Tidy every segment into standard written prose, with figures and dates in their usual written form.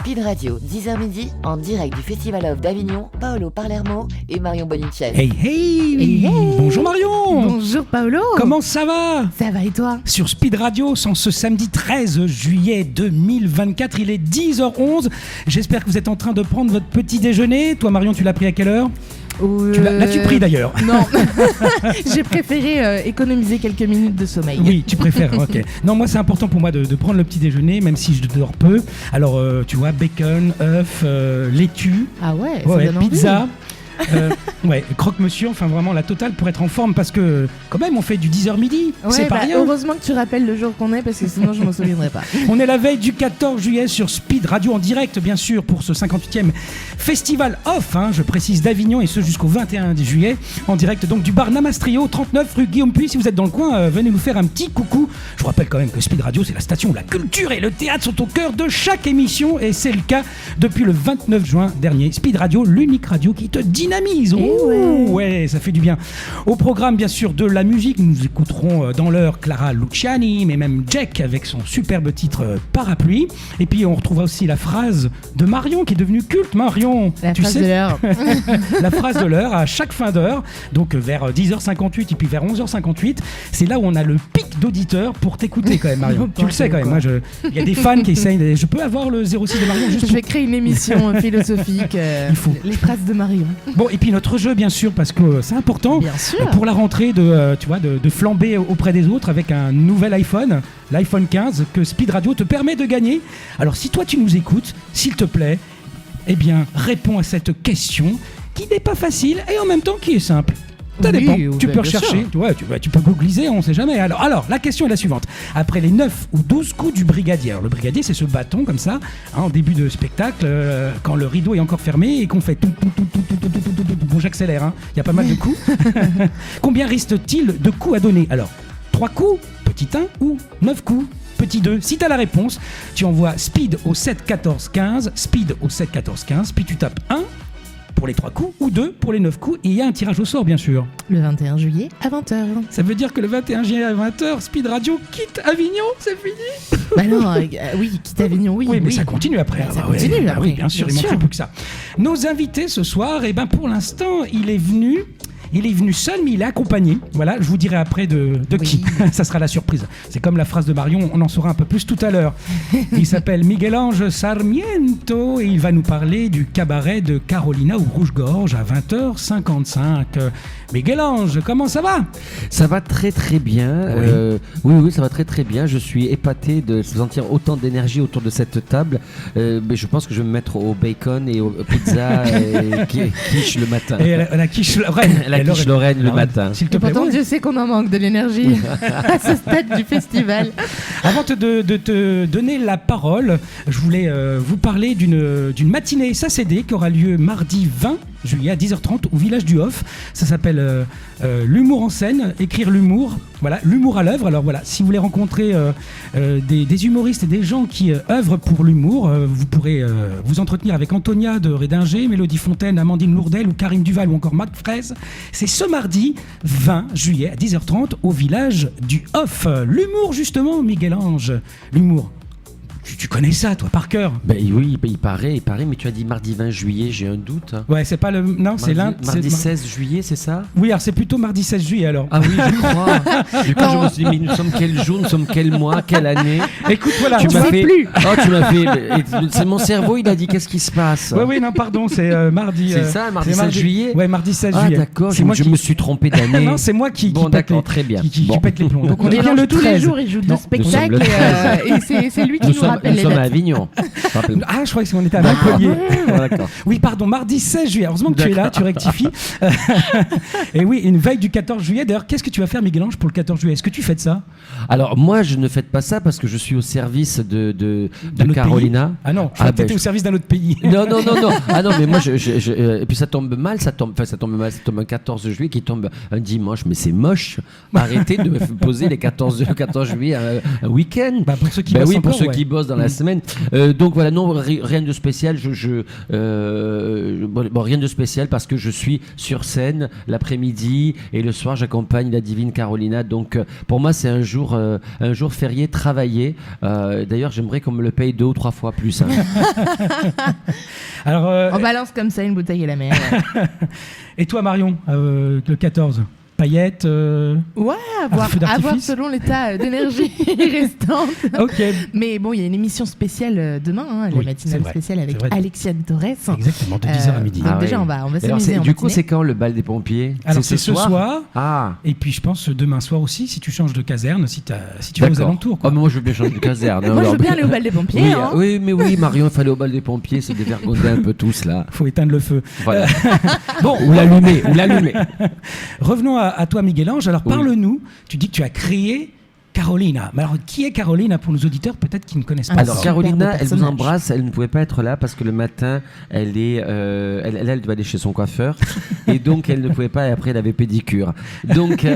Speed Radio, 10h midi, en direct du Festival of d'Avignon, Paolo Palermo et Marion Bonichelli. Hey, hey, Bonjour Marion. Bonjour Paolo. Comment ça va? Ça va et toi? Sur Speed Radio, ce samedi 13 juillet 2024, il est 10h11. J'espère que vous êtes en train de prendre votre petit déjeuner. Toi Marion, tu l'as pris à quelle heure? L'as-tu pris d'ailleurs? Non, j'ai préféré économiser quelques minutes de sommeil. Oui, tu préfères, ok. Non, moi c'est important pour moi de prendre le petit déjeuner, même si je dors peu. Alors, tu vois, bacon, œufs, laitue, Ah ouais, ça donne envie. pizza. Croque-monsieur, enfin vraiment la totale pour être en forme parce que quand même on fait du 10h midi, Ouais, c'est pas rien. heureusement que tu rappelles le jour qu'on est parce que sinon je m'en souviendrai pas. On est la veille du 14 juillet sur Speed Radio en direct bien sûr pour ce 58e festival off, je précise d'Avignon et ce jusqu'au 21 juillet en direct donc du bar Namastrio 39 rue Guillaume Puy. Si vous êtes dans le coin, venez nous faire un petit coucou. Je vous rappelle quand même que Speed Radio c'est la station où la culture et le théâtre sont au cœur de chaque émission et c'est le cas depuis le 29 juin dernier. Speed Radio, l'unique radio qui te dynamise. Ouais, ça fait du bien. Au programme, bien sûr, de la musique, nous écouterons dans l'heure Clara Luciani, mais même Jack avec son superbe titre Parapluie. Et puis, on retrouvera aussi la phrase de Marion qui est devenue culte. Marion, La phrase de l'heure. La phrase de l'heure à chaque fin d'heure, donc vers 10h58 et puis vers 11h58. C'est là où on a le pic d'auditeurs pour t'écouter quand même, Marion. Tu le sais quand même. Moi, il y a des fans qui essayent. Je peux avoir le 06 de Marion juste Je vais créer une émission philosophique. Il faut. Les phrases de Marion. Bon, et puis notre jeu, bien sûr, parce que c'est important Bien sûr. pour la rentrée de flamber auprès des autres avec un nouvel iPhone, l'iPhone 15, que Speed Radio te permet de gagner. Alors, si toi tu nous écoutes, s'il te plaît, eh bien, réponds à cette question qui n'est pas facile et en même temps qui est simple. Ça dépend. Tu peux rechercher, tu peux googliser, on ne sait jamais. Alors, la question est la suivante. Après les 9 ou 12 coups du brigadier, alors, le brigadier c'est ce bâton comme ça, en début de spectacle, quand le rideau est encore fermé et qu'on fait tout. Bon, j'accélère, il y a pas mal de coups. Combien reste-t-il de coups à donner? Alors, 3 coups, petit 1 ou 9 coups? Petit 2, si tu as la réponse, tu envoies speed au 7 14 15, speed au 7 14 15, puis tu tapes 1 pour les 3 coups ou 2 pour les 9 coups et il y a un tirage au sort bien sûr. Le 21 juillet à 20h. Ça veut dire que le 21 juillet à 20h, Speed Radio quitte Avignon, c'est fini. Bah non, oui, quitte Avignon, oui. Oui, mais ça continue après. Ça continue après. Oui, bien sûr, il manquerait plus que ça. Nos invités ce soir, pour l'instant, il est venu seul, mais il est accompagné. Voilà, je vous dirai après de qui. Ça sera la surprise. C'est comme la phrase de Marion, on en saura un peu plus tout à l'heure. Il s'appelle Miguel Ange Sarmiento et il va nous parler du cabaret de Carolina au Rouge-Gorge à 20h55. Miguel Ange, comment ça va? Ça va très très bien. Oui, ça va très très bien. Je suis épaté de sentir autant d'énergie autour de cette table. Mais je pense que je vais me mettre au bacon et aux pizzas et quiche le matin. Et la quiche Lorraine le matin. S'il te plaît. Pourtant, Dieu sait qu'on en manque de l'énergie à ce stade du festival. Avant de te donner la parole, je voulais vous parler d'une matinée SACD qui aura lieu mardi 20 juillet à 10h30 au village du Hof. Ça s'appelle l'humour en scène, écrire l'humour. Voilà, l'humour à l'œuvre. Alors voilà, si vous voulez rencontrer des humoristes et des gens qui œuvrent pour l'humour, vous pourrez vous entretenir avec Antonia de Rédinger, Mélodie Fontaine, Amandine Lourdel ou Karine Duval ou encore Marc Fraise. C'est ce mardi 20 juillet à 10h30 au village du Hof. L'humour justement, Miguel Ange. L'humour. Tu connais ça, toi, par cœur? Oui, il paraît, mais tu as dit mardi 20 juillet, j'ai un doute. Ouais, c'est pas le... Non, c'est lundi. Mardi 16 juillet, c'est ça? Oui, alors c'est plutôt mardi 16 juillet, alors. Ah oui, je crois. Du coup, je me suis dit, mais nous sommes quel jour, nous sommes quel mois, quelle année? Écoute, voilà. Tu m'as fait... plus. Oh, tu m'as fait... C'est mon cerveau, il a dit, qu'est-ce qui se passe? Oui, non, pardon, c'est mardi... C'est ça, mardi 16 juillet? Ouais, mardi 16 juillet. Ah, d'accord, je me suis trompé d'année. Non, c'est moi qui Bon, d'accord, très bien. Qui pète les plombs. Donc, on est bien le 13. Tous les jours, il joue deux spectacles et c'est lui qui nous rappelle les dates. Nous sommes à Avignon. Ah, je croyais qu'on était à Montpellier. D'accord. Oui, pardon, mardi 16 juillet. Heureusement que tu es là, tu rectifies. Et oui, une veille du 14 juillet. D'ailleurs, qu'est-ce que tu vas faire, Miguel Ange, pour le 14 juillet? Est-ce que tu fêtes ça? Alors, moi, je ne fête pas ça parce que je suis au service de Carolina. Pays. Ah non, je crois que tu étais au service d'un autre pays. Non. Ah non, mais moi, et puis ça tombe mal, ça tombe un 14 juillet qui tombe un dimanche, mais c'est moche. Arrêtez de me poser les 14 juillet un week-end. Pour ceux qui bossent qui bossent dans la semaine. Donc voilà, non, rien de spécial. Rien de spécial parce que je suis sur scène l'après-midi et le soir j'accompagne la divine Carolina. Donc pour moi c'est un jour férié travaillé. D'ailleurs j'aimerais qu'on me le paye 2 ou 3 fois plus. Hein. Alors, On balance comme ça une bouteille à la mer. et toi Marion, le 14 paillettes Ouais, feu à voir d'artifice. selon l'état d'énergie restante. Ok. Mais bon, il y a une émission spéciale demain, hein, la Oui, matinale c'est vrai. spéciale avec C'est vrai. Alexiane Torres. Exactement, de 10h à midi. Donc Ah déjà, oui. on va Alors, s'amuser en du coup, matinée. c'est quand le bal des pompiers? Alors c'est ce soir. Ah. Et puis je pense demain soir aussi, si tu changes de caserne, si tu vas aux D'accord. alentours. Oh, Quoi. mais moi je veux bien changer de caserne. Moi, je veux bien aller au bal des pompiers. Oui, hein. oui, mais oui, Marion, il fallait au bal des pompiers, c'est dévergondé un peu tous là. Faut éteindre le feu. Voilà. Bon, Ou l'allumer. revenons à toi Miguel-Ange. Alors Oui. parle-nous, tu dis que tu as créé Carolina. Mais alors qui est Carolina pour nos auditeurs peut-être qui ne connaissent pas Alors encore. Carolina, superbe elle vous personnage. embrasse, elle ne pouvait pas être là parce que le matin, elle doit aller chez son coiffeur et donc elle ne pouvait pas. Et après, elle avait pédicure. Donc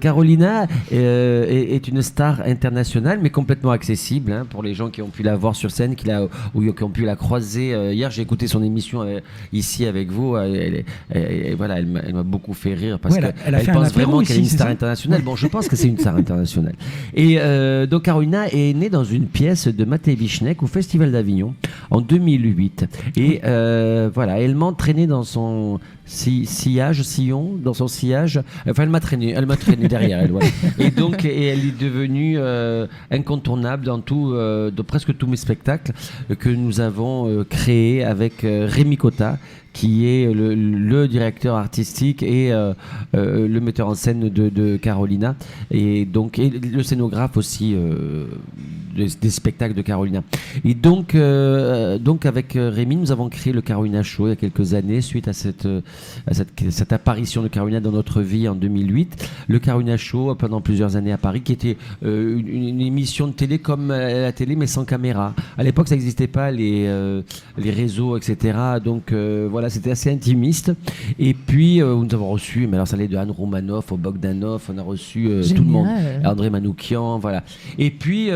Carolina est une star internationale, mais complètement accessible hein, pour les gens qui ont pu la voir sur scène, qui ont pu la croiser. Hier, j'ai écouté son émission ici avec vous. Voilà, elle m'a beaucoup fait rire parce Ouais, elle a qu'elle fait un pense apéro vraiment qu'elle est une ici, c'est star ça internationale. Bon, je pense que c'est une star internationale. Et donc Carolina est née dans une pièce de Matej Vichnek au Festival d'Avignon en 2008. Et voilà, elle m'a entraîné dans son sillon, dans son sillage. Enfin, elle m'a traîné derrière elle. Voilà. Et donc, elle est devenue incontournable dans presque tous mes spectacles que nous avons créés avec Rémi Cotta, qui est le directeur artistique et le metteur en scène de Carolina et le scénographe aussi des spectacles de Carolina. Et donc avec Rémi, nous avons créé le Carolina Show il y a quelques années suite à cette apparition de Carolina dans notre vie en 2008. Le Carolina Show pendant plusieurs années à Paris, qui était une émission de télé comme la télé mais sans caméra. À l'époque, ça n'existait pas les réseaux, etc. Donc voilà, c'était assez intimiste. Et puis nous avons reçu, mais alors ça allait de Anne Romanoff au Bogdanov, on a reçu tout le monde, André Manoukian, voilà. Et puis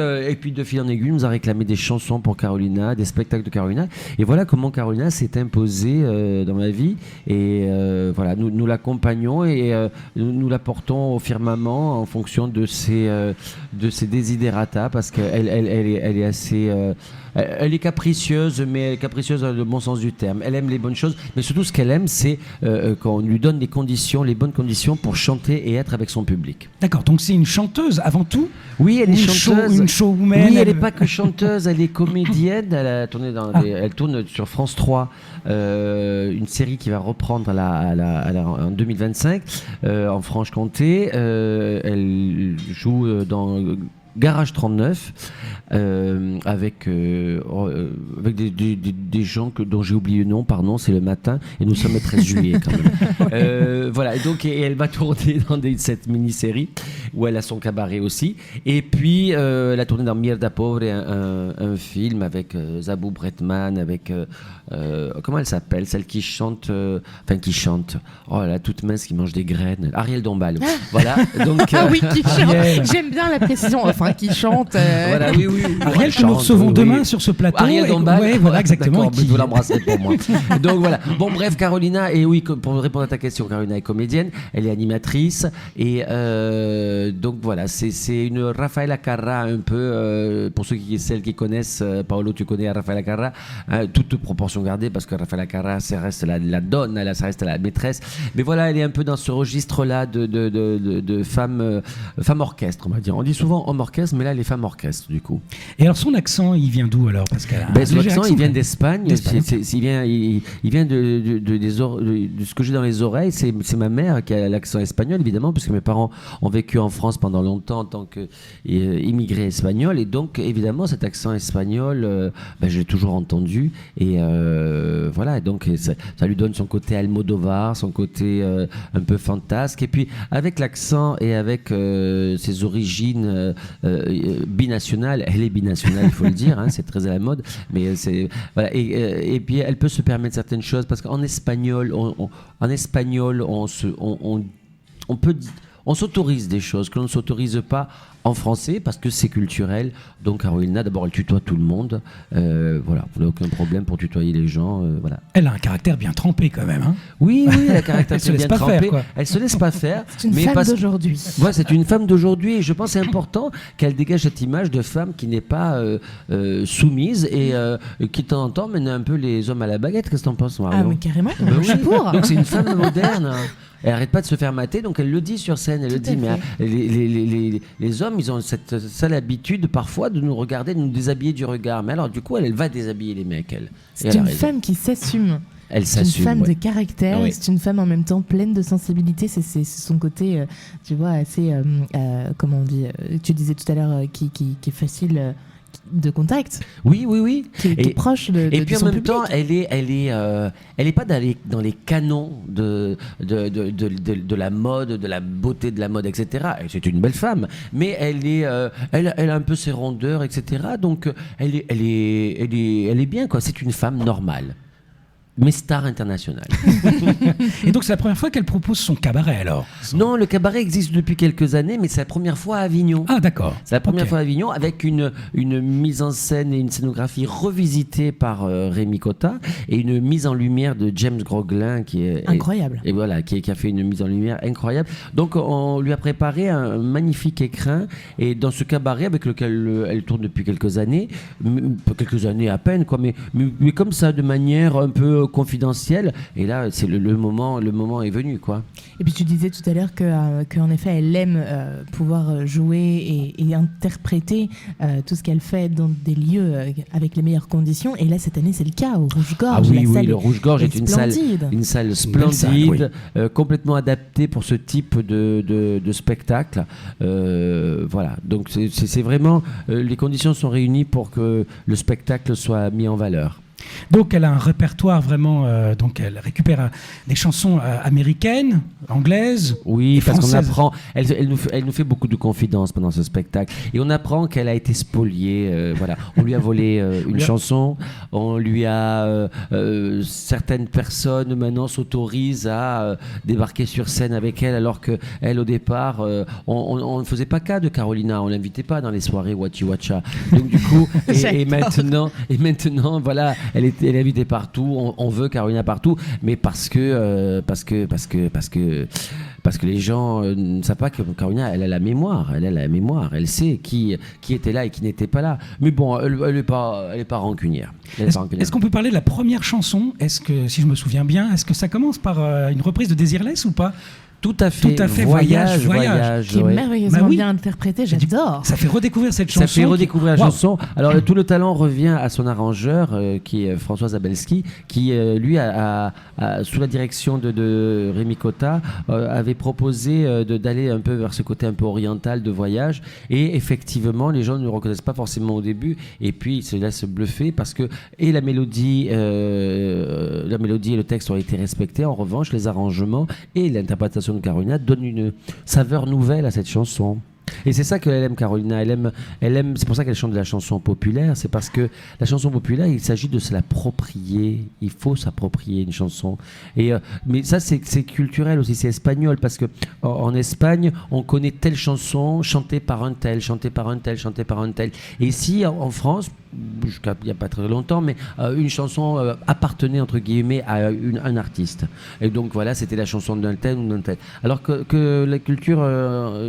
de fil en aiguille, on nous a réclamé des chansons pour Carolina, des spectacles de Carolina. Et voilà comment Carolina s'est imposée dans ma vie. Et voilà, nous l'accompagnons et nous la portons au firmament en fonction de ses desiderata, parce qu'elle est assez... elle est capricieuse, mais elle est capricieuse dans le bon sens du terme. Elle aime les bonnes choses, mais surtout ce qu'elle aime, c'est qu'on lui donne les bonnes conditions pour chanter et être avec son public. D'accord, donc c'est une chanteuse avant tout. Oui, elle est chanteuse. Une showwoman. Oui, elle n'est pas que chanteuse, elle est comédienne. Elle tourne sur France 3 une série qui va reprendre en 2025 en Franche-Comté. Elle joue dans Garage 39 avec des gens dont j'ai oublié le nom, pardon, c'est le matin et nous sommes le 13 juillet quand même. Voilà, et elle va tourner dans cette mini-série où elle a son cabaret aussi. Et puis elle a tourné dans Mierda Pobre, un film avec Zabou Bretman, avec comment elle s'appelle, celle qui chante, oh là, toute mince, qui mange des graines, Ariel Dombal. Voilà, donc Ah oui, qui chante. Ariel. J'aime bien la précision. Enfin, qui chante. voilà, oui. Ariel, que nous recevons demain sur ce plateau. Ariel Et- Dombal. ouais, voilà, exactement. D'accord, et qui- vous l'embrasserez pour moi. Donc voilà. Bon, bref, Carolina, et oui, pour répondre à ta question, Carolina est comédienne, elle est animatrice, et donc voilà, c'est une Rafaela Carrà un peu, pour celles qui connaissent, Paolo, tu connais Rafaela Carrà, toute proportion gardée, parce que Rafaela Carrà, ça reste la donne, ça reste la maîtresse, mais voilà, elle est un peu dans ce registre-là de femme orchestre, on va dire. On dit souvent homme orchestre, mais là, les femmes orchestre, du coup. Et alors son accent, il vient d'où alors? Parce qu'elle a un Son léger accent, accent, il vient quand même. d'Espagne. D'Espagne, Il vient de ce que j'ai dans les oreilles. C'est ma mère qui a l'accent espagnol, évidemment, puisque mes parents ont vécu en France pendant longtemps en tant qu'immigrés espagnols. Et donc, évidemment, cet accent espagnol, je l'ai toujours entendu. Et voilà, donc ça lui donne son côté Almodovar, son côté un peu fantasque. Et puis, avec l'accent et avec ses origines binationales, elle est binationale, il faut le dire, hein, c'est très à la mode, mais voilà, et puis elle peut se permettre certaines choses parce qu'en espagnol, on on s'autorise des choses que l'on ne s'autorise pas en français parce que c'est culturel. Donc Carolina, d'abord, elle tutoie tout le monde. Voilà, vous n'avez aucun problème pour tutoyer les gens. Voilà. Elle a un caractère bien trempé quand même. Hein. Oui, elle a un caractère Elle se laisse bien pas trempé. faire, quoi. Elle se laisse pas faire. C'est une femme d'aujourd'hui. Ouais, c'est une femme d'aujourd'hui et je pense que c'est important qu'elle dégage cette image de femme qui n'est pas soumise et qui de temps en temps mène un peu les hommes à la baguette. Qu'est-ce que t'en penses, Marion? Ah, mais carrément, Ben je suis oui. pour. Donc c'est une femme moderne. Elle arrête pas de se faire mater, donc elle le dit sur scène. Elle le Tout à dit, mais fait. les hommes, ils ont cette sale habitude parfois de nous regarder, de nous déshabiller du regard. Mais alors, du coup, elle va déshabiller les mecs, elle. Et C'est elle a une raison. femme qui s'assume. Elle C'est une s'assume. femme ouais. de caractère, Ah oui. c'est une femme en même temps pleine de sensibilité. C'est son côté, tu vois, assez, comment on dit, tu disais tout à l'heure, qui est facile de contact, Oui, oui, oui. qui est proche de Et puis en son même public. temps, elle est pas dans les canons de la mode, de la beauté de la mode, etc. Et c'est une belle femme, mais elle a un peu ses rondeurs, etc. Donc elle est bien, quoi. C'est une femme normale. Mais star internationale. Et donc c'est la première fois qu'elle propose son cabaret alors. Non, le cabaret existe depuis quelques années, mais c'est la première fois à Avignon. Ah d'accord. C'est la première Ok. fois à Avignon avec une mise en scène et une scénographie revisitée par Rémi Cotta et une mise en lumière de James Groglin qui est Incroyable. Et voilà, qui a fait une mise en lumière incroyable. Donc on lui a préparé un magnifique écrin et dans ce cabaret avec lequel elle tourne depuis quelques années à peine quoi, mais comme ça de manière un peu confidentielle. Et là, c'est le moment est venu quoi. Et puis tu disais tout à l'heure qu'en effet, elle aime pouvoir jouer et interpréter tout ce qu'elle fait dans des lieux avec les meilleures conditions. Et là, cette année, c'est le cas au Rouge-Gorge. Ah oui, La oui, salle le Rouge-Gorge est une salle splendide. Une salle belle splendide, salle, complètement adaptée pour ce type de spectacle. Voilà, donc c'est vraiment les conditions sont réunies pour que le spectacle soit mis en valeur. Donc elle a un répertoire vraiment, donc elle récupère des chansons américaines, anglaises. Oui, et parce qu'on françaises. apprend, elle nous fait beaucoup de confidences pendant ce spectacle. Et on apprend qu'elle a été spoliée. Voilà. On lui a volé une chanson. On lui a. Certaines personnes maintenant s'autorisent à débarquer sur scène avec elle, alors qu'elle, au départ, on ne faisait pas cas de Carolina. On ne l'invitait pas dans les soirées Wachi Wacha. Donc, du coup, et maintenant, voilà, elle est invitée partout. On veut Carolina partout, mais parce que les gens ne savent pas que Carolina, elle a la mémoire. Elle sait qui était là et qui n'était pas là. Mais bon, elle est pas rancunière. Est-ce qu'on peut parler de la première chanson? Est-ce que, si je me souviens bien, est-ce que ça commence par une reprise de Désirless ou pas? Tout à fait. Voyage. Qui est ouais. merveilleusement Bah oui. bien interprété, j'adore. Ça fait redécouvrir cette chanson. Ça fait redécouvrir la Waouh. chanson. Alors tout le talent revient à son arrangeur qui est François Zabelski, qui lui a, sous la direction de Rémi Cotta avait proposé d'aller un peu vers ce côté un peu oriental de voyage. Et effectivement, les gens ne le reconnaissent pas forcément au début, et puis ils se laissent bluffer parce que la mélodie et le texte ont été respectés. En revanche, les arrangements et l'interprétation de Carolina donnent une saveur nouvelle à cette chanson. Et c'est ça qu'elle aime, Carolina. Elle aime, c'est pour ça qu'elle chante de la chanson populaire. C'est parce que la chanson populaire, il s'agit de se l'approprier. Il faut s'approprier une chanson. Mais ça, c'est culturel aussi. C'est espagnol parce que en Espagne, on connaît telle chanson chantée par un tel, chantée par un tel, chantée par un tel. Et ici, en France, il n'y a pas très longtemps, mais une chanson appartenait entre guillemets à un artiste. Et donc voilà, c'était la chanson d'un tel ou d'un tel. Alors que la culture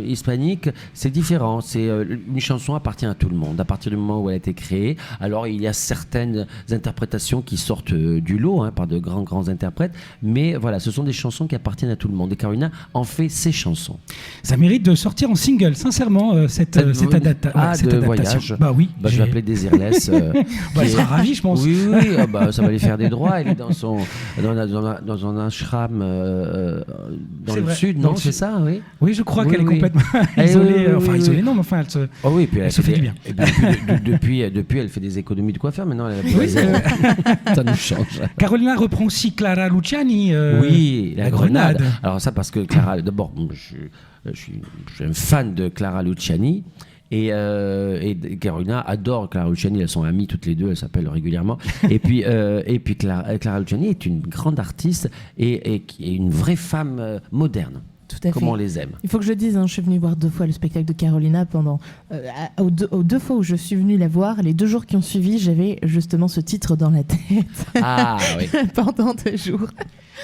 hispanique, c'est différent. Une chanson appartient à tout le monde à partir du moment où elle a été créée. Alors il y a certaines interprétations qui sortent du lot par de grands interprètes, mais voilà, ce sont des chansons qui appartiennent à tout le monde. Et Carolina en fait ses chansons. Ça mérite de sortir en single, sincèrement, cette adaptation. Voyage. Bah oui. Je vais l'appeler Désirless. Elle sera ravie, je pense. Oui, ça va lui faire des droits. Elle est dans un ashram dans le sud, non? C'est ça, oui. Oui, je crois Oui, qu'elle est oui. complètement isolée. Oui. Isolée, non, mais enfin, elle se. Oh oui, puis Elle se fait du bien. Et depuis, elle fait des économies de quoi faire. Maintenant, ça nous change. Carolina reprend aussi Clara Luciani. Oui, la Grenade. Grenade. Alors ça, parce que Clara, d'abord, je suis un fan de Clara Luciani. Et Carolina adore Clara Luciani, elles sont amies toutes les deux, elles s'appellent régulièrement. Et puis Clara Luciani est une grande artiste et qui est une vraie femme moderne. Tout à fait. Comment on les aime. Il faut que je le dise, je suis venue voir 2 fois le spectacle de Carolina aux 2 fois où je suis venue la voir, les 2 jours qui ont suivi, j'avais justement ce titre dans la tête. Ah oui. Pendant 2 jours.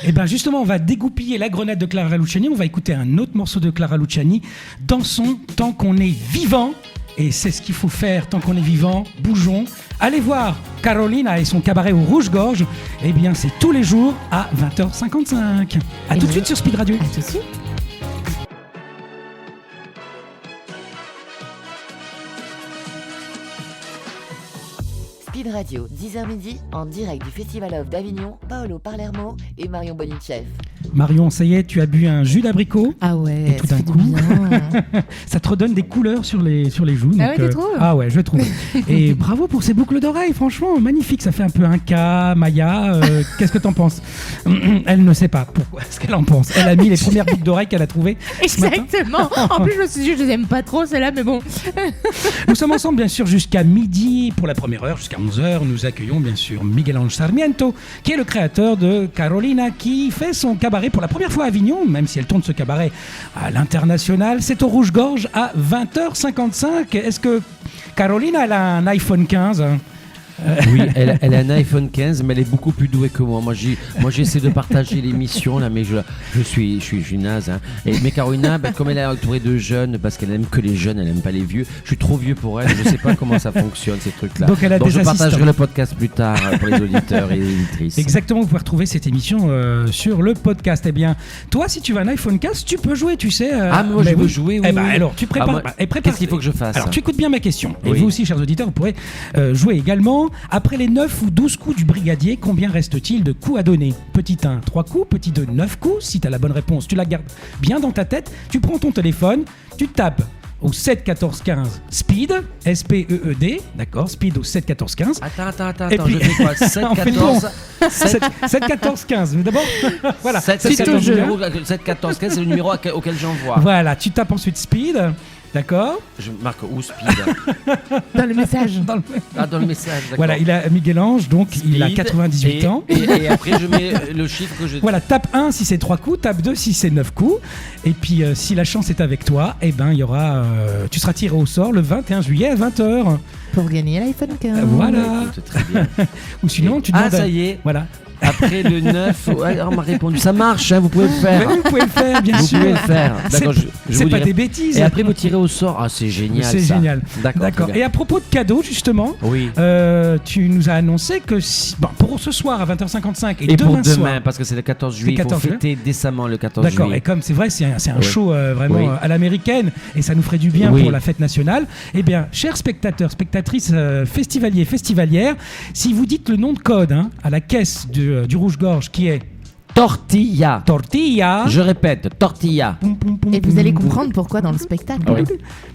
Et bien justement, on va dégoupiller la grenade de Clara Luciani, on va écouter un autre morceau de Clara Luciani, Dansons tant qu'on est vivant, et c'est ce qu'il faut faire tant qu'on est vivant, bougeons. Allez voir Carolina et son cabaret au Rouge-Gorge, et bien c'est tous les jours à 20h55. A tout de suite sur Speed Radio. À tout de suite. Speed Radio, 10h midi, en direct du Festival of d'Avignon, Paolo Palermo et Marion Bonichev. Marion, ça y est, tu as bu un jus d'abricot. Ah ouais, Et tout d'un ça fait coup, du bien. ça te redonne des couleurs sur les joues. Ah ouais, tu trouves ? Ah ouais, je trouve. Et bravo pour ces boucles d'oreilles, franchement, magnifique. Ça fait un peu Inca, Maya. Qu'est-ce que t'en penses ? Elle ne sait pas pourquoi, ce qu'elle en pense. Elle a mis les premières boucles d'oreilles qu'elle a trouvées ce matin. Exactement. En plus, je me suis dit, je les aime pas trop, celles-là, mais bon. Nous sommes ensemble, bien sûr, jusqu'à midi pour la première heure, jusqu'à 11h. Nous accueillons, bien sûr, Miguel Ángel Sarmiento, qui est le créateur de Carolina, qui fait son cabaret pour la première fois à Avignon, même si elle tourne ce cabaret à l'international. C'est au Rouge-Gorge à 20h55. Est-ce que Carolina, elle a un iPhone 15 ? Oui, elle a un iPhone 15, mais elle est beaucoup plus douée que moi. Moi, j'essaie de partager l'émission, là, mais je suis naze. Hein. Mais Carolina, comme elle est entourée de jeunes, parce qu'elle aime que les jeunes, elle aime pas les vieux, je suis trop vieux pour elle, je sais pas comment ça fonctionne, ces trucs-là. Donc elle a des je assistants. partagerai le podcast plus tard pour les auditeurs et les auditrices. Exactement, vous pouvez retrouver cette émission sur le podcast. Eh bien, toi, si tu as un iPhone 15, tu peux jouer, tu sais. Ah, mais moi, je veux jouer. Eh ben, alors, tu prépares. Qu'est-ce qu'il faut que je fasse ? Alors, tu écoutes bien ma question. Et Oui. vous aussi, chers auditeurs, vous pourrez jouer également. Après les 9 ou 12 coups du brigadier, combien reste-t-il de coups à donner ? Petit 1, 3 coups. Petit 2, 9 coups. Si tu as la bonne réponse, tu la gardes bien dans ta tête. Tu prends ton téléphone, tu tapes au 7 14 15 Speed, S-P-E-E-D, d'accord, Speed au 7 14 15. Attends, Et puis- je fais quoi 7, On fait 14, 7 14 15. Mais d'abord, voilà. 7, c'est c'est le ton jeu. numéro, 7, 14, 15, c'est le numéro auquel j'envoie. Voilà, tu tapes ensuite Speed, d'accord. Je marque où Speed Dans le message. Dans le- dans le message, d'accord. Voilà, il a Miguel Ange, donc il a Speed, 98 ans. Et après, je mets le chiffre que je... Voilà, tape 1 si c'est 3 coups, tape 2 si c'est 9 coups. Et puis, si la chance est avec toi, eh ben, il y aura, tu seras tiré au sort le 21 juillet à 20h. Pour gagner l'iPhone 15. Voilà. Écoute, très bien. Ou sinon, tu demandes. ça y est. Voilà. Après le 9, ouais, on m'a répondu. Ça marche, hein, vous pouvez le Mais faire. oui, vous pouvez le faire, bien Vous sûr. pouvez le faire. D'accord, je C'est vous pas dirai. des bêtises. Et après, vous tirez au sort. Ah, c'est génial. C'est ça. génial. D'accord. D'accord. très Et bien. à propos de cadeaux, justement, Oui. tu nous as annoncé que pour ce soir à 20h55 et Et pour demain demain, soir. parce que c'est le 14 juillet, il 14 faut fêter décemment le 14 D'accord, juillet. et comme c'est vrai, c'est un Ouais. show vraiment Oui. à l'américaine et ça nous ferait du bien Oui. pour la fête nationale. Eh bien, chers spectateurs, spectatrices, festivaliers, festivalières, si vous dites le nom de code à la caisse du Rouge-Gorge qui est Tortilla. Tortilla. Je répète, tortilla. Poum, poum, poum, Et vous poum, allez poum. comprendre pourquoi dans le spectacle. Ah oui.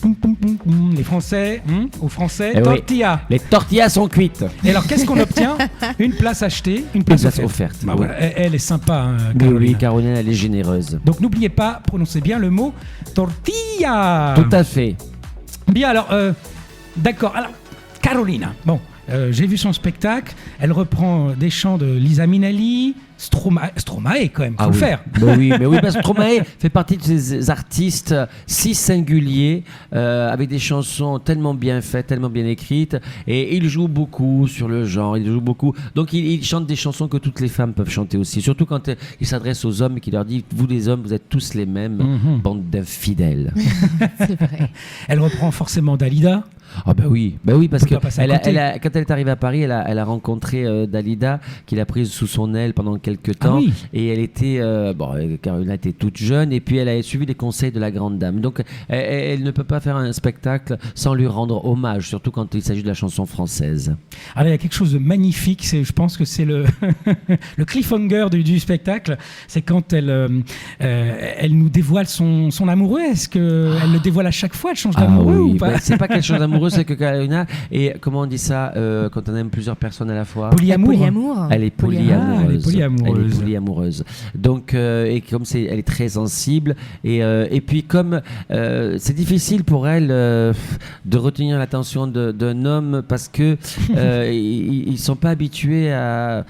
Poum, poum, poum, poum. Les Français, aux Français, Eh oui. tortilla. Les tortillas sont cuites. Et alors, qu'est-ce qu'on obtient ? Une place achetée, une Une place place offerte. offerte. Bah oui. voilà, elle est sympa, Oui, Carolina. Caroline, elle est généreuse. Donc n'oubliez pas, prononcez bien le mot tortilla. Tout à fait. Bien, alors, d'accord. Alors, Carolina, bon, j'ai vu son spectacle. Elle reprend des chants de Liza Minnelli, Stromae quand même, faut le oui. faire. Mais oui, parce que Stromae fait partie de ces artistes si singuliers, avec des chansons tellement bien faites, tellement bien écrites, et il joue beaucoup sur le genre, il joue beaucoup. Donc il chante des chansons que toutes les femmes peuvent chanter aussi, surtout quand il s'adresse aux hommes et qu'il leur dit, vous les hommes, vous êtes tous les mêmes, bande d'infidèles. C'est vrai. Elle reprend forcément Dalida. Ah bah oui, parce On peut que pas passer à côté. quand elle est arrivée à Paris, elle a rencontré Dalida, qu'il a prise sous son aile pendant quelques temps, oui. et elle était, Carolina était toute jeune, et puis elle a suivi les conseils de la grande dame. Donc elle ne peut pas faire un spectacle sans lui rendre hommage, surtout quand il s'agit de la chanson française. Alors il y a quelque chose de magnifique, je pense que c'est le, le cliffhanger du spectacle, c'est quand elle nous dévoile son amoureux. Est-ce qu'elle le dévoile à chaque fois, elle change d'amoureux ou pas c'est pas qu'elle change d'amoureux, amoureuse avec Carolina. Et comment on dit ça quand on aime plusieurs personnes à la fois? Polyamour. Elle est polyamoureuse. Elle est polyamoureuse. Donc, et comme elle est très sensible, et puis comme c'est difficile pour elle de retenir l'attention d'un homme parce que ils sont pas habitués à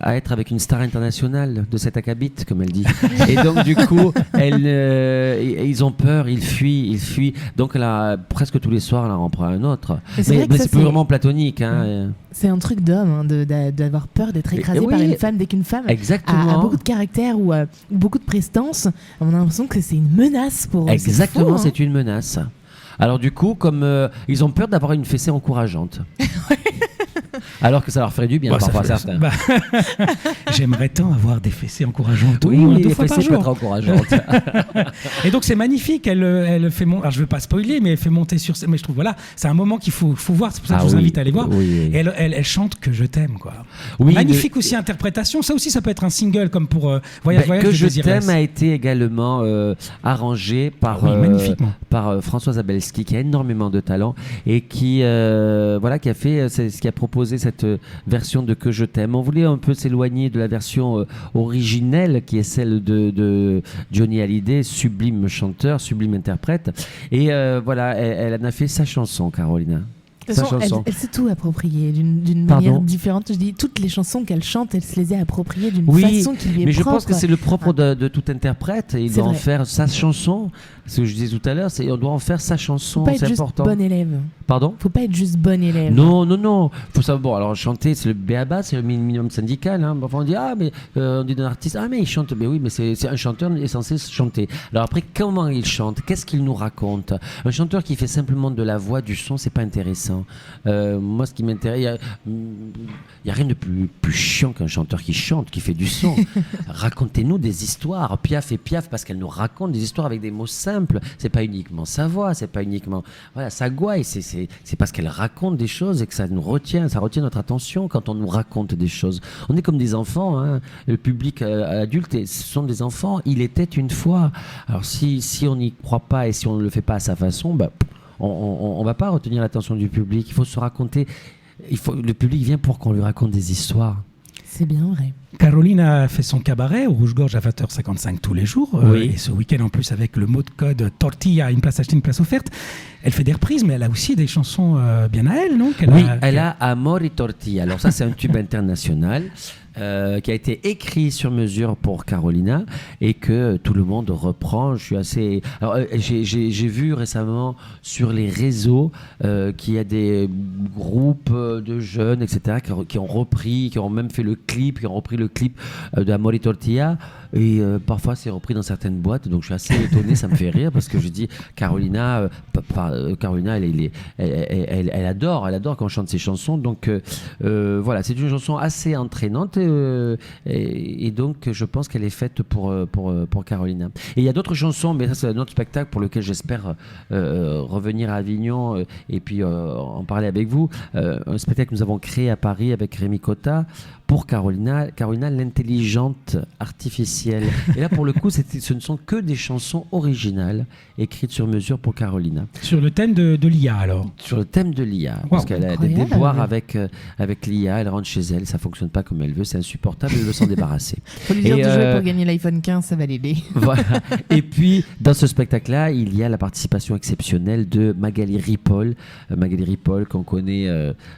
être avec une star internationale de cet acabit, comme elle dit. Et donc du coup, ils ont peur, ils fuient. Donc presque tous les soirs, elle en prend un autre. Mais c'est purement platonique. Hein. C'est un truc d'homme d'avoir peur d'être écrasé par une femme. Dès qu'une femme a beaucoup de caractère ou beaucoup de prestance, on a l'impression que c'est une menace pour eux. Exactement, c'est une menace. Alors du coup, comme ils ont peur d'avoir une fessée encourageante. Alors que ça leur ferait du bien parfois certains. J'aimerais tant avoir des fessées encourageantes. Oui, deux les fois par fessées jour. peuvent être encourageantes. Et donc c'est magnifique. Elle fait monter. Alors je veux pas spoiler, mais elle fait monter sur. Mais je trouve c'est un moment qu'il faut voir. C'est pour ça que je vous invite à aller voir. Oui. Et elle chante Que je t'aime quoi. Oui, magnifique aussi interprétation. Ça aussi ça peut être un single comme pour Voyage Que je Désirless. t'aime a été également arrangé par Françoise Zabelski qui a énormément de talent et qui a fait qui a proposé cette version de Que je t'aime. On voulait un peu s'éloigner de la version originelle qui est celle de Johnny Hallyday, sublime chanteur, sublime interprète. Et elle en a fait sa chanson, Carolina. De toute façon, elle s'est tout appropriée d'une manière différente. Je dis, toutes les chansons qu'elle chante, elle se les a appropriées d'une façon qui lui est propre. Mais je pense que c'est le propre de tout interprète. Il doit en faire sa chanson. Ce que je disais tout à l'heure, on doit en faire sa chanson. Faut pas être juste bon élève. Pardon ? Faut pas être juste bon élève. Non. Faut savoir. Bon, alors chanter, c'est le b.a.-ba, c'est le minimum syndical. Hein. Enfin, on dit on dit d'un artiste, mais il chante. Mais oui, mais c'est un chanteur est censé chanter. Alors après, comment il chante ? Qu'est-ce qu'il nous raconte ? Un chanteur qui fait simplement de la voix, du son, c'est pas intéressant. Moi, ce qui m'intéresse, il y a rien de plus chiant qu'un chanteur qui chante, qui fait du son. Racontez-nous des histoires. Piaf et Piaf, parce qu'elle nous raconte des histoires avec des mots simples. C'est pas uniquement sa voix, c'est pas uniquement sa gouaille. C'est parce qu'elle raconte des choses et que ça retient notre attention quand on nous raconte des choses. On est comme des enfants, hein. Le public adulte, ce sont des enfants. Il était une fois. Alors si on n'y croit pas et si on ne le fait pas à sa façon, on va pas retenir l'attention du public. Il faut se raconter. Le public vient pour qu'on lui raconte des histoires. C'est bien vrai. Carolina fait son cabaret au Rouge-Gorge à 20h55 tous les jours. Et ce week-end en plus avec le mot de code Tortilla, une place achetée, une place offerte. Elle fait des reprises, mais elle a aussi des chansons bien à elle, non ? Elle a Amor y Tortilla. Alors ça, c'est un tube international. Qui a été écrit sur mesure pour Carolina et que tout le monde reprend. Alors, j'ai vu récemment sur les réseaux qu'il y a des groupes de jeunes, etc., qui ont repris, qui ont même fait le clip, qui ont repris le clip de Amor y Tortilla. Et parfois, c'est repris dans certaines boîtes. Donc, je suis assez étonné, ça me fait rire parce que je dis Carolina, elle adore quand on chante ses chansons. Donc, c'est une chanson assez entraînante. Et donc je pense qu'elle est faite pour Carolina. Et il y a d'autres chansons, mais ça c'est un autre spectacle pour lequel j'espère revenir à Avignon et puis en parler avec vous. Un spectacle que nous avons créé à Paris avec Rémi Cotta pour Carolina, l'intelligente artificielle. Et là pour le coup ce ne sont que des chansons originales écrites sur mesure pour Carolina. Sur le thème de l'IA alors ? Sur le thème de l'IA, parce qu'elle a des déboires avec l'IA, elle rentre chez elle, ça fonctionne pas comme elle veut, c'est insupportable, elle veut s'en débarrasser. Faut lui dire de jouer pour gagner l'iPhone 15, ça va l'aider. Voilà. Et puis dans ce spectacle-là, il y a la participation exceptionnelle de Magali Ripoll qu'on connaît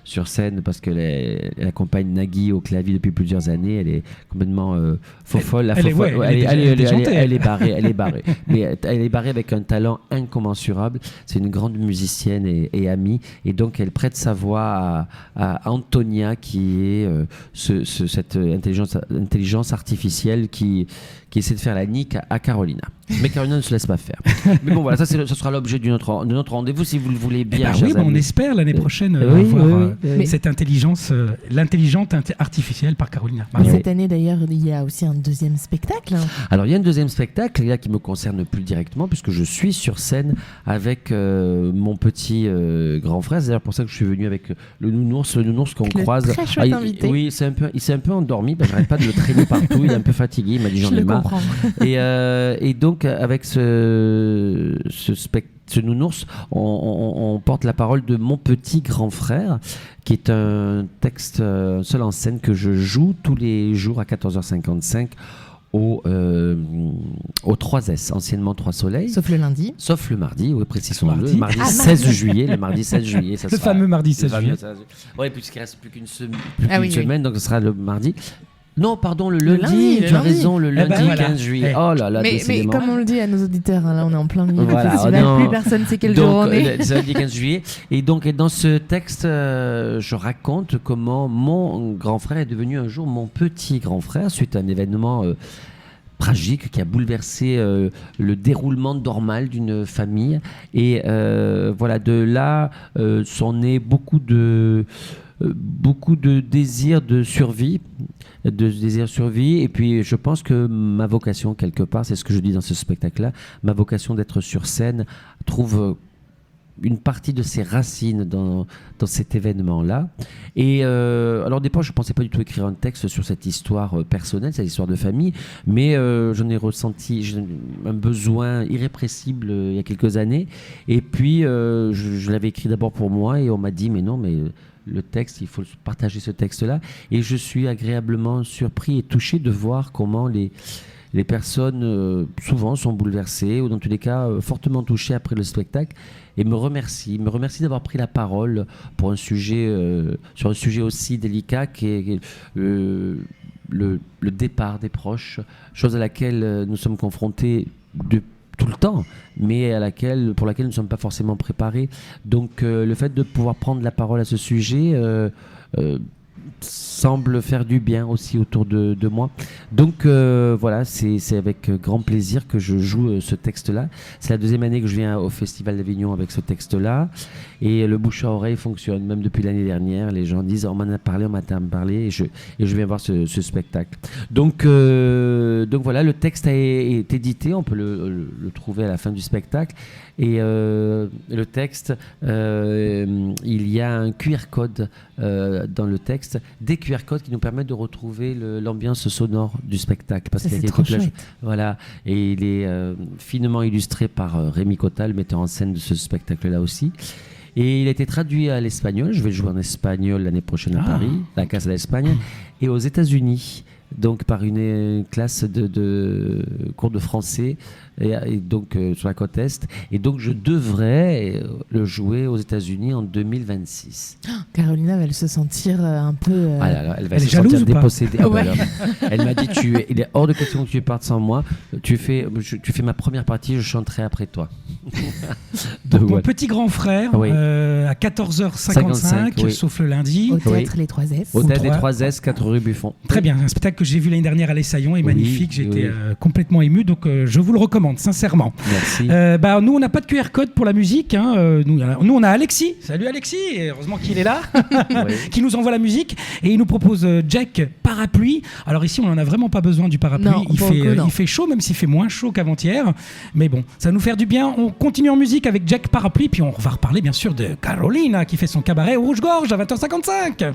sur scène parce qu'elle accompagne Nagui au clavier depuis plusieurs années. Elle est complètement folle. Elle est barrée. Mais elle est barrée avec un talent incommensurable. C'est une grande musicienne et amie. Et donc elle prête sa voix à Antonia qui est cette intelligence artificielle qui essaie de faire la nique à Carolina. Mais Carolina ne se laisse pas faire. Mais bon, voilà, ça sera l'objet de notre rendez-vous si vous le voulez bien. On espère l'année prochaine voir cette intelligence, l'intelligente artificielle par Carolina. Cette année d'ailleurs, il y a aussi un deuxième spectacle. Alors il y a un deuxième spectacle là, qui me concerne plus directement puisque je suis sur scène avec mon petit grand frère. C'est d'ailleurs pour ça que je suis venu avec le nounours qu'on croise. Très chouette invité. Oui, il s'est un peu endormi. J'arrête pas de le traîner partout. Il est un peu fatigué. Il m'a dit j'en ai marre. Et donc avec ce ce nounours, on porte la parole de Mon petit grand frère, qui est un texte seul en scène que je joue tous les jours à 14h55 au 3S, anciennement 3 Soleils. Sauf le lundi. Sauf le mardi, oui, précisons-le. Mardi. Le mardi 16 juillet. Le mardi 16 juillet. Ça Le sera, fameux mardi 16 juillet. Oui, puisqu'il ne reste plus qu'une Oui. semaine, donc ce sera le mardi. Non, pardon, le lundi. lundi, Tu as raison, le lundi ben voilà. 15 juillet. Eh. Oh là là, Mais décidément. comme on le dit à nos auditeurs, hein, là on est en plein milieu Voilà, du festival, non. plus personne sait quel Donc, jour on est. le samedi 15 juillet. Et donc, dans ce texte, je raconte comment mon grand frère est devenu un jour mon petit grand frère suite à un événement tragique qui a bouleversé le déroulement normal d'une famille. Et voilà, de là sont nés beaucoup de désirs de survie. Et puis je pense que ma vocation quelque part, c'est ce que je dis dans ce spectacle-là, ma vocation d'être sur scène trouve une partie de ses racines dans cet événement-là. Et alors au départ, je ne pensais pas du tout écrire un texte sur cette histoire personnelle, cette histoire de famille, mais j'en ai ressenti un besoin irrépressible il y a quelques années. Et puis, je l'avais écrit d'abord pour moi, et on m'a dit, mais non, mais le texte, il faut partager ce texte-là. Et je suis agréablement surpris et touché de voir comment les personnes souvent sont bouleversées ou dans tous les cas fortement touchées après le spectacle et me remercient d'avoir pris la parole pour un sujet sur un sujet aussi délicat qui est le départ des proches, chose à laquelle nous sommes confrontés tout le temps, mais pour laquelle nous ne sommes pas forcément préparés. Donc le fait de pouvoir prendre la parole à ce sujet semble faire du bien aussi autour de moi. Donc voilà, c'est avec grand plaisir que je joue ce texte-là. C'est la deuxième année que je viens au Festival d'Avignon avec ce texte-là. Et le bouche à oreille fonctionne. Même depuis l'année dernière, les gens disent on m'en a parlé, et je viens voir ce spectacle. Donc voilà, le texte est édité, on peut le trouver à la fin du spectacle. Et le texte, il y a un QR code dans le texte, des QR codes qui nous permettent de retrouver l'ambiance sonore du spectacle. Parce Ça, qu'il y a c'est trop toute chouette. voilà, et il est finement illustré par Rémi Cotta, le metteur en scène de ce spectacle-là aussi. Et il a été traduit à l'espagnol. Je vais le jouer en espagnol l'année prochaine à Paris, la Casa d'Espagne, et aux États-Unis, donc par une classe de cours de français, et donc sur la côte Est. Et donc je devrais le jouer aux États-Unis en 2026. Carolina va se sentir un peu. Ah là là, elle va Elle se est jalouse sentir ou pas dépossédée. Ah bah Ouais. alors, elle m'a dit il est hors de question que tu partes sans moi. Tu fais ma première partie, je chanterai après toi. Donc, mon ouais. petit grand frère, Oui. à 14h55, oui. sauf le lundi. Au théâtre Les 3S. Au théâtre des Trois- 3S, 4 rue Buffon. Très bien, un spectacle que j'ai vu l'année dernière à l'Essaillon est Oui, magnifique. J'étais oui. complètement ému, donc je vous le recommande sincèrement. Merci. Nous, on n'a pas de QR code pour la musique. Hein. Nous, on a Alexis. Salut Alexis, et heureusement qu'il est là, Oui. qui nous envoie la musique. Et il nous propose Jack Parapluie. Alors ici, on n'en a vraiment pas besoin du parapluie. Non, pour le coup, non. Il fait chaud, même s'il fait moins chaud qu'avant-hier. Mais bon, ça va nous faire du bien. On continue en musique avec Jack Parapluie. Puis on va reparler bien sûr de Carolina qui fait son cabaret au Rouge-Gorge à 20h55.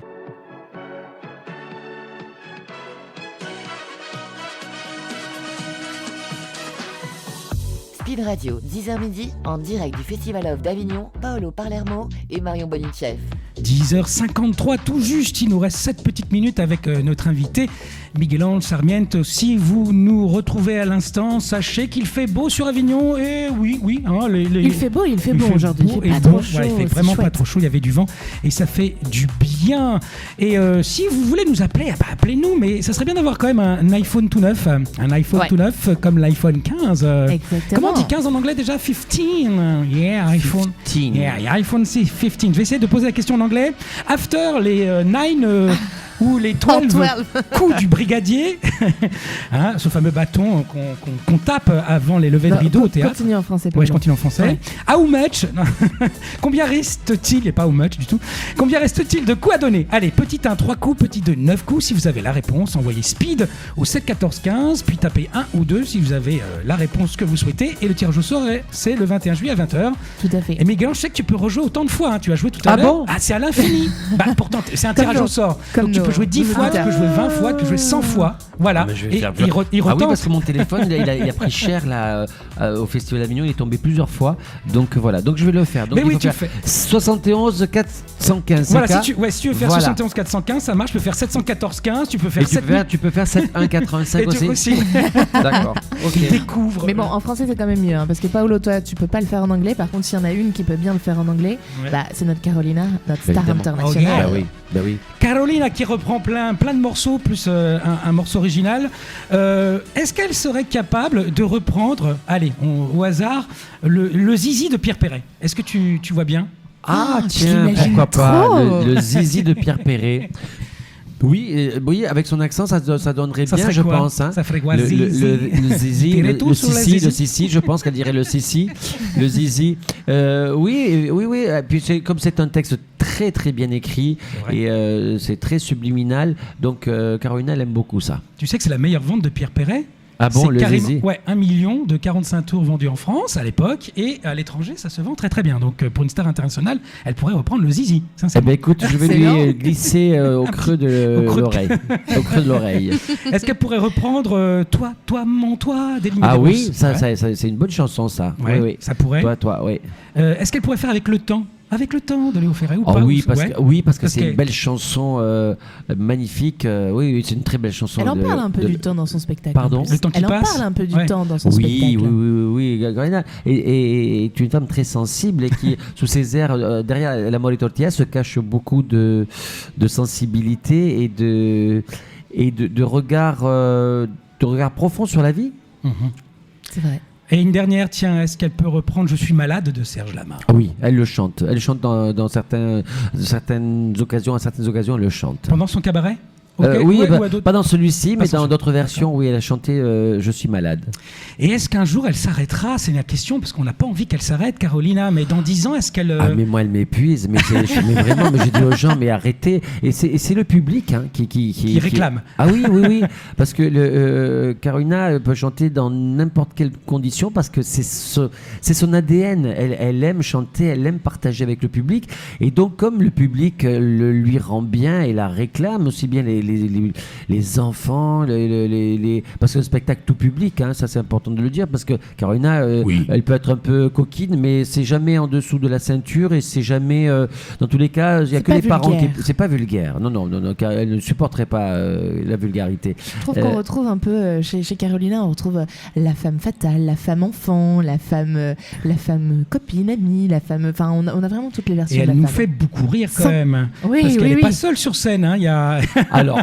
Speed Radio, 10h midi, en direct du Festival of d'Avignon, Paolo Palermo et Marion Bonichev. 10h53 tout juste, il nous reste 7 petites minutes avec notre invité Miguel Ángel Sarmiento. Si vous nous retrouvez à l'instant, sachez qu'il fait beau sur Avignon. Et oui, hein, Il fait beau il aujourd'hui. beau Il fait et pas bon. trop chaud. Ouais, il fait c'est vraiment pas chouette. trop chaud, il y avait du vent et ça fait du bien. Et si vous voulez nous appeler, appelez-nous, mais ça serait bien d'avoir quand même un iPhone tout neuf. Un iPhone Ouais. tout neuf comme l'iPhone 15. Exactement. Comment on dit 15 en anglais déjà? 15. Yeah, iPhone. 15. Yeah, iPhone 15. Je vais essayer de poser la question en anglais. After les 9 ou les 12 coups du brigadier, hein, ce fameux bâton qu'on tape avant les levées de rideau au théâtre. Continue en français. Ouais, je pardon. continue en français. Ouais. How much non. Combien reste-t-il, et pas how much du tout, combien reste-t-il de coups à donner? Allez, petit 1, 3 coups, petit 2, 9 coups. Si vous avez la réponse, envoyez speed au 7 14 15, puis tapez 1 ou 2 si vous avez la réponse que vous souhaitez. Et le tirage au sort, c'est le 21 juillet à 20h. Tout à fait. Et Miguel, je sais que tu peux rejouer autant de fois. Hein. Tu as joué tout à Ah l'heure. bon C'est à l'infini. Pourtant, c'est un Comme tirage nos- au sort. comme Donc tu nos- peux jouer 10 fois, tu peux jouer 20 fois, tu peux jouer 100 fois. Voilà. Ah, mais je vais Et faire il ah oui, retente. parce que mon téléphone, il a pris cher là, au Festival d'Avignon. Il est tombé plusieurs fois. Donc voilà. Donc je vais le faire. Donc, Mais oui, tu faire fais. 71 415. Voilà, c'est si tu veux faire Voilà. 71 415, ça marche. Tu peux faire 714 15, tu peux Et faire 7 tu peux faire 7185 et tu aussi. aussi. D'accord. Ok. Découvre. Mais bon, en français, c'est quand même mieux, hein, parce que Paolo, toi, tu peux pas le faire en anglais. Par contre, s'il y en a une qui peut bien le faire en anglais, Ouais. bah, c'est notre Carolina, notre star Évidemment. internationale. Ok. Bah oui. Carolina qui reprend plein de morceaux plus un morceau original. Est-ce qu'elle serait capable de reprendre, allez, au hasard, le zizi de Pierre Perret? Est-ce que tu vois bien? Ah je tiens, l'imagine pourquoi pas trop. le zizi de Pierre Perret. Oui, avec son accent, ça donnerait Ça bien, serait je quoi pense. Hein. Ça ferait quoi? Le zizi, Tirer tout sur le sissi, je pense qu'elle dirait le sissi, le zizi. Oui. Et puis comme c'est un texte très très bien écrit et c'est très subliminal, donc Carolina elle aime beaucoup ça. Tu sais que c'est la meilleure vente de Pierre Perret? Ah bon, C'est le carrément, zizi. 1 million de 45 tours vendus en France à l'époque, et à l'étranger ça se vend très très bien. Donc pour une star internationale, elle pourrait reprendre le zizi, Eh sincèrement. ben écoute, je vais Excellent. lui glisser au creux de au creux de- l'oreille. Au creux de l'oreille. Est-ce qu'elle pourrait reprendre Toi, mon toi d'Elie Ah Medeiros? oui, ça, Ouais. c'est une bonne chanson ça. Ouais, Oui. ça pourrait. Toi, oui. Est-ce qu'elle pourrait faire avec le temps de Léo Ferré ou Ah pas? oui, parce que Parce c'est que- une belle chanson magnifique. Oui, c'est une très belle chanson. Elle en parle un peu du temps dans son spectacle. Pardon en plus. Le temps qui Elle en passe. parle un peu du Ouais. temps dans son Oui, spectacle. oui, Carolina est une femme très sensible et qui, sous ses airs, derrière la Mole Tortilla, se cache beaucoup de sensibilité et de regard profond sur la vie. Mhm. C'est vrai. Et une dernière, tiens, est-ce qu'elle peut reprendre Je suis malade de Serge Lama? Ah oui, elle le chante. Elle chante dans certaines occasions, à certaines occasions, elle le chante. Pendant son cabaret? Ok, Oui, ouais, bah, ou à d'autres- pas dans celui-ci, mais sur dans celui- d'autres versions, oui, elle a chanté Je suis malade. Et est-ce qu'un jour elle s'arrêtera? C'est la question, parce qu'on n'a pas envie qu'elle s'arrête, Carolina, mais dans 10 ans, est-ce qu'elle... Ah mais moi elle m'épuise, mais vraiment, mais je dis aux gens mais arrêtez, et c'est le public hein, qui réclame. Ah oui, parce que Carolina peut chanter dans n'importe quelle condition parce que c'est son ADN, elle aime chanter, elle aime partager avec le public, et donc comme le public le lui rend bien et la réclame, aussi bien les enfants, parce que le spectacle tout public, hein, ça c'est important de le dire, parce que Carolina, elle peut être un peu coquine, mais c'est jamais en dessous de la ceinture, et c'est jamais, dans tous les cas, il n'y a C'est que pas les parents qui... vulgaire. C'est pas vulgaire, non, car elle ne supporterait pas la vulgarité. Je trouve qu'on retrouve un peu chez Carolina, on retrouve la femme fatale, la femme enfant, la femme copine, amie, la femme. Enfin, on a vraiment toutes les versions Et de la elle nous femme. fait beaucoup rire quand Sans- même. Oui, Parce qu'elle oui, n'est oui. pas seule sur scène, hein, il y a... Alors,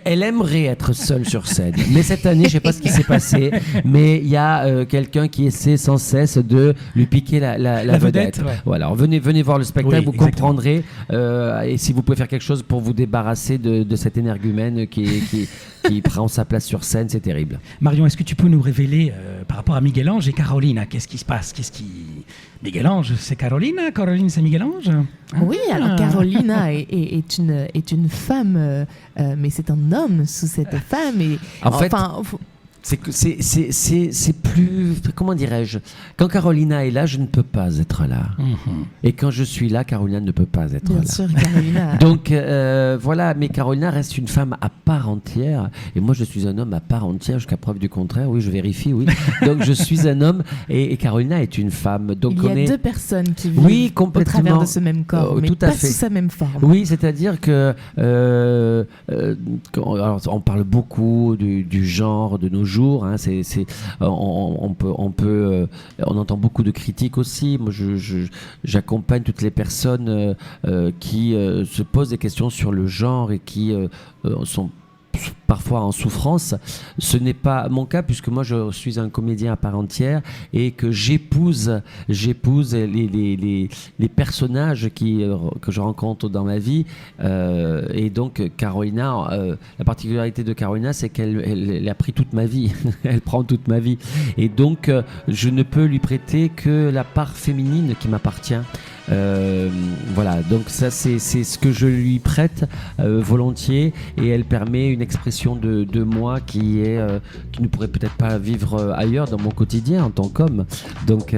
elle aimerait être seule sur scène, mais cette année, je sais pas ce qui s'est passé, mais il y a quelqu'un qui essaie sans cesse de lui piquer la vedette. ouais. Voilà, alors venez voir le spectacle, Oui, vous exactement. comprendrez, et si vous pouvez faire quelque chose pour vous débarrasser de cet énergumène qui prend sa place sur scène, c'est terrible. Marion, est-ce que tu peux nous révéler par rapport à Miguel-Ange et Carolina, qu'est-ce qui se passe? Miguel-Ange, c'est Carolina? Caroline, c'est Miguel-Ange? Oui, alors Carolina est une femme, mais c'est un homme sous cette femme. Et, En fait, enfin, c'est plus... Comment dirais-je? Quand Carolina est là, je ne peux pas être là. Mhm. Et quand je suis là, Carolina ne peut pas être bien là. sûr, Carolina. Donc voilà, mais Carolina reste une femme à part entière, et moi je suis un homme à part entière jusqu'à preuve du contraire. Oui, je vérifie, oui. Donc je suis un homme, et Carolina est une femme. Donc il y on a est... deux personnes qui vivent Oui, au complètement. travers de ce même corps, mais tout à pas fait. sous sa même forme. Oui, c'est-à-dire que alors, on parle beaucoup du genre de nos jours. Hein, on entend beaucoup de critiques aussi. Moi, j'accompagne toutes les personnes qui se posent des questions sur le genre et qui sont parfois en souffrance. Ce n'est pas mon cas, puisque moi je suis un comédien à part entière et que j'épouse les personnages que je rencontre dans ma vie, et donc Carolina, la particularité de Carolina, c'est qu'elle a pris toute ma vie. Elle prend toute ma vie, et donc je ne peux lui prêter que la part féminine qui m'appartient. Voilà, donc ça c'est ce que je lui prête volontiers, et elle permet une expression de moi qui ne pourrait peut-être pas vivre ailleurs dans mon quotidien en tant qu'homme. Donc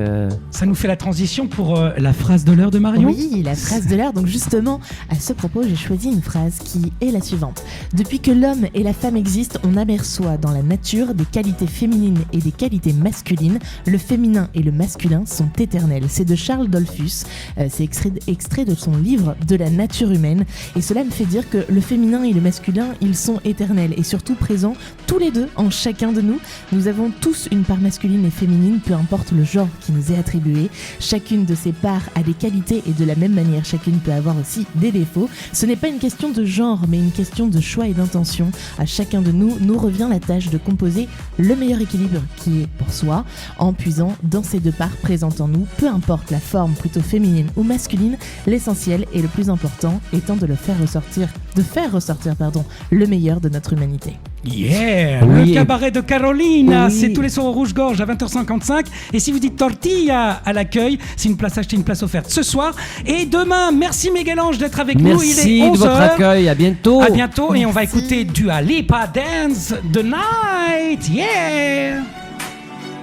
Ça nous fait la transition pour la phrase de l'heure de Marion. Oui, la phrase de l'heure. Donc justement, à ce propos, j'ai choisi une phrase qui est la suivante. Depuis que l'homme et la femme existent, on aperçoit dans la nature des qualités féminines et des qualités masculines. Le féminin et le masculin sont éternels. C'est de Charles Dollfuss. C'est extrait de son livre De la nature humaine. Et cela me fait dire que le féminin et le masculin, ils sont éternels et surtout présents tous les deux en chacun de nous. Nous avons tous une part masculine et féminine, peu importe le genre qui nous est attribué. Chacune de ces parts a des qualités et de la même manière, chacune peut avoir aussi des défauts. Ce n'est pas une question de genre, mais une question de choix et d'intention. À chacun de nous revient la tâche de composer le meilleur équilibre qui est pour soi, en puisant dans ces deux parts présentes en nous, peu importe la forme plutôt féminine ou masculine, l'essentiel et le plus important étant de faire ressortir le meilleur de notre humanité. Yeah, Oui. le cabaret de Carolina, Oui. c'est tous les soirs au Rouge-Gorge à 20h55. Et si vous dites tortilla à l'accueil, c'est une place achetée, une place offerte ce soir. Et demain, merci Miguel-Ange d'être avec nous. Il merci est de votre 11h. accueil, à bientôt. À bientôt, et on va Merci. écouter Dua Lipa Dance the Night. Yeah!